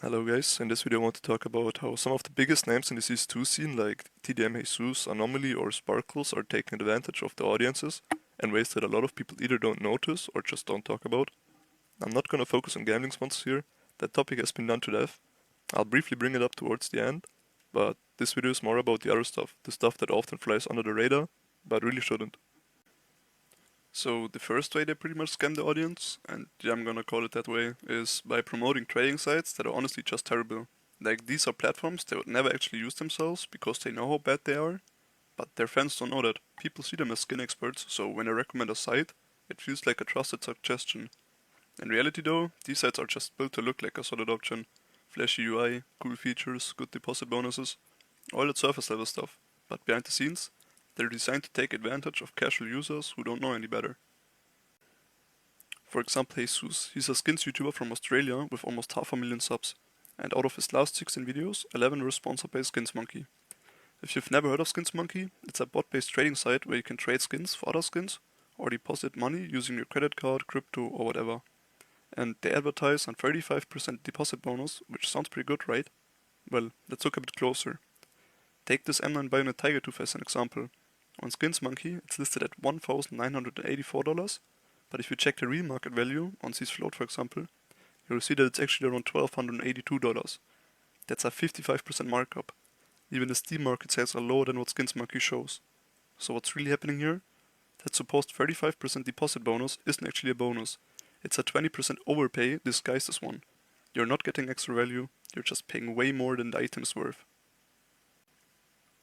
Hello guys, in this video I want to talk about how some of the biggest names in the CS2 scene like TDM Jesus, Anomaly or Sparkles are taking advantage of the audiences in ways that a lot of people either don't notice or just don't talk about. I'm not gonna focus on gambling sponsors here, that topic has been done to death. I'll briefly bring it up towards the end, but this video is more about the other stuff, the stuff that often flies under the radar, but really shouldn't. So the first way they pretty much scam the audience, and yeah, I'm gonna call it that way, is by promoting trading sites that are honestly just terrible. Like, these are platforms they would never actually use themselves because they know how bad they are, but their fans don't know that. People see them as skin experts, so when they recommend a site, it feels like a trusted suggestion. In reality though, these sites are just built to look like a solid option. Flashy UI, cool features, good deposit bonuses, all that surface level stuff. But behind the scenes, they're designed to take advantage of casual users who don't know any better. For example, Jesus, he's a skins YouTuber from Australia with almost 500,000 subs, and out of his last 16 videos, 11 were sponsored by Skins Monkey. If you've never heard of Skins Monkey, it's a bot-based trading site where you can trade skins for other skins, or deposit money using your credit card, crypto, or whatever. And they advertise on 35% deposit bonus, which sounds pretty good, right? Well, let's look a bit closer. Take this M9 Bayonet Tiger Tooth as an example. On Skins Monkey, it's listed at $1,984, but if you check the real market value on C's float, for example, you'll see that it's actually around $1,282. That's a 55% markup. Even the Steam market sales are lower than what Skins Monkey shows. So what's really happening here? That supposed 35% deposit bonus isn't actually a bonus. It's a 20% overpay disguised as one. You're not getting extra value, you're just paying way more than the item is worth.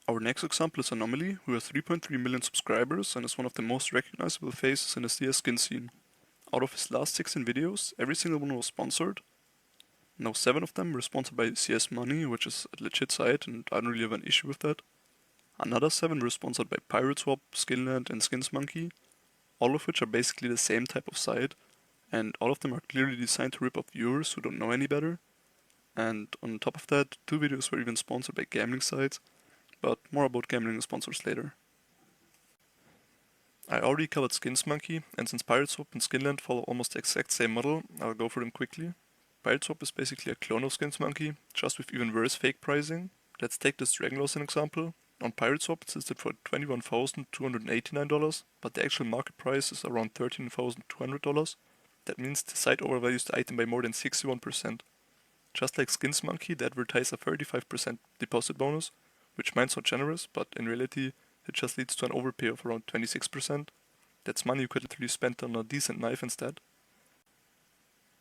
Our next example is Anomaly, who has 3.3 million subscribers and is one of the most recognizable faces in the CS skin scene. Out of his last 16 videos, every single one was sponsored. Now 7 of them were sponsored by CS Money, which is a legit site and I don't really have an issue with that. Another 7 were sponsored by Pirate Swap, Skinland and Skins Monkey, all of which are basically the same type of site, and all of them are clearly designed to rip off viewers who don't know any better. And on top of that, 2 videos were even sponsored by gambling sites, but more about gambling sponsors later. I already covered Skins Monkey, and since Pirate Swap and Skinland follow almost the exact same model, I'll go through them quickly. Pirate Swap is basically a clone of Skins Monkey, just with even worse fake pricing. Let's take this Dragon as an example. On Pirate Swap it's listed for $21,289, but the actual market price is around $13,200. That means the site overvalues the item by more than 61%. Just like Skins Monkey, they advertise a 35% deposit bonus, which might sound generous, but in reality it just leads to an overpay of around 26%. That's money you could literally spend on a decent knife instead.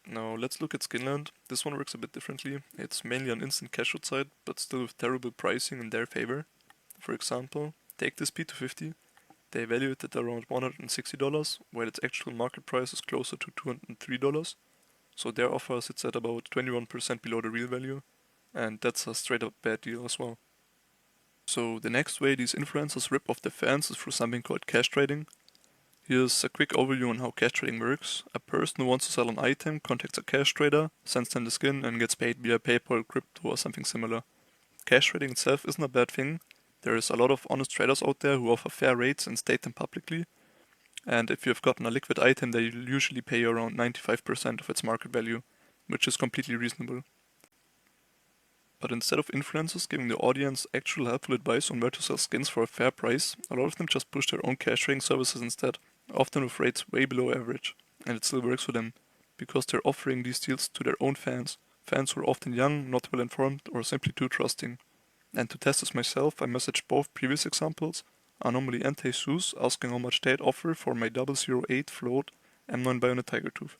Now let's look at Skinland. This one works a bit differently. It's mainly an instant cash out site, but still with terrible pricing in their favor. For example, take this P250. They value it at around $160, while its actual market price is closer to $203. So their offer sits at about 21% below the real value, and that's a straight up bad deal as well. So the next way these influencers rip off their fans is through something called cash trading. Here's a quick overview on how cash trading works. A person who wants to sell an item contacts a cash trader, sends them the skin and gets paid via PayPal, crypto or something similar. Cash trading itself isn't a bad thing. There is a lot of honest traders out there who offer fair rates and state them publicly. And if you've gotten a liquid item, they usually pay you around 95% of its market value, which is completely reasonable. But instead of influencers giving the audience actual helpful advice on where to sell skins for a fair price, a lot of them just push their own cash trading services instead, often with rates way below average. And it still works for them, because they're offering these deals to their own fans who are often young, not well informed, or simply too trusting. And to test this myself, I messaged both previous examples, Anomaly and Jesus, asking how much they'd offer for my 008 float M9 Bayonet Tiger Tooth.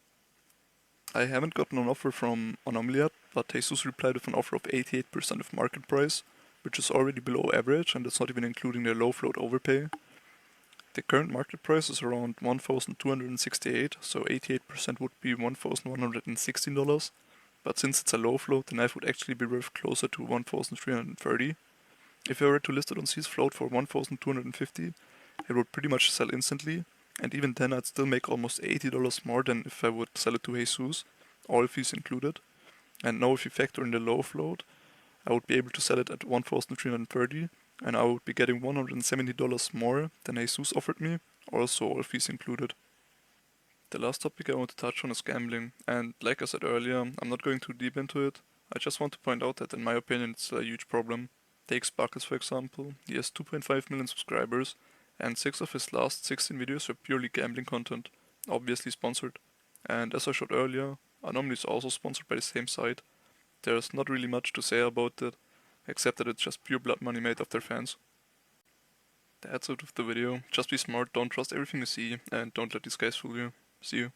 I haven't gotten an offer from Anomaly yet, but Jesus replied with an offer of 88% of market price, which is already below average and that's not even including their low float overpay. The current market price is around $1,268, so 88% would be $1,116, but since it's a low float, the knife would actually be worth closer to $1,330. If I were to list it on C's float for $1,250, it would pretty much sell instantly, and even then I'd still make almost $80 more than if I would sell it to Jesus, all fees included. And now if you factor in the low float, I would be able to sell it at $1,330, and I would be getting $170 more than Jesus offered me, also all fees included. The last topic I want to touch on is gambling, and like I said earlier, I'm not going too deep into it. I just want to point out that in my opinion it's a huge problem. Take Sparkles for example, he has 2.5 million subscribers, and 6 of his last 16 videos were purely gambling content, obviously sponsored. And as I showed earlier, Anomaly is also sponsored by the same site. There's not really much to say about it, except that it's just pure blood money made off their fans. That's it with the video. Just be smart, don't trust everything you see, and don't let these guys fool you. See you.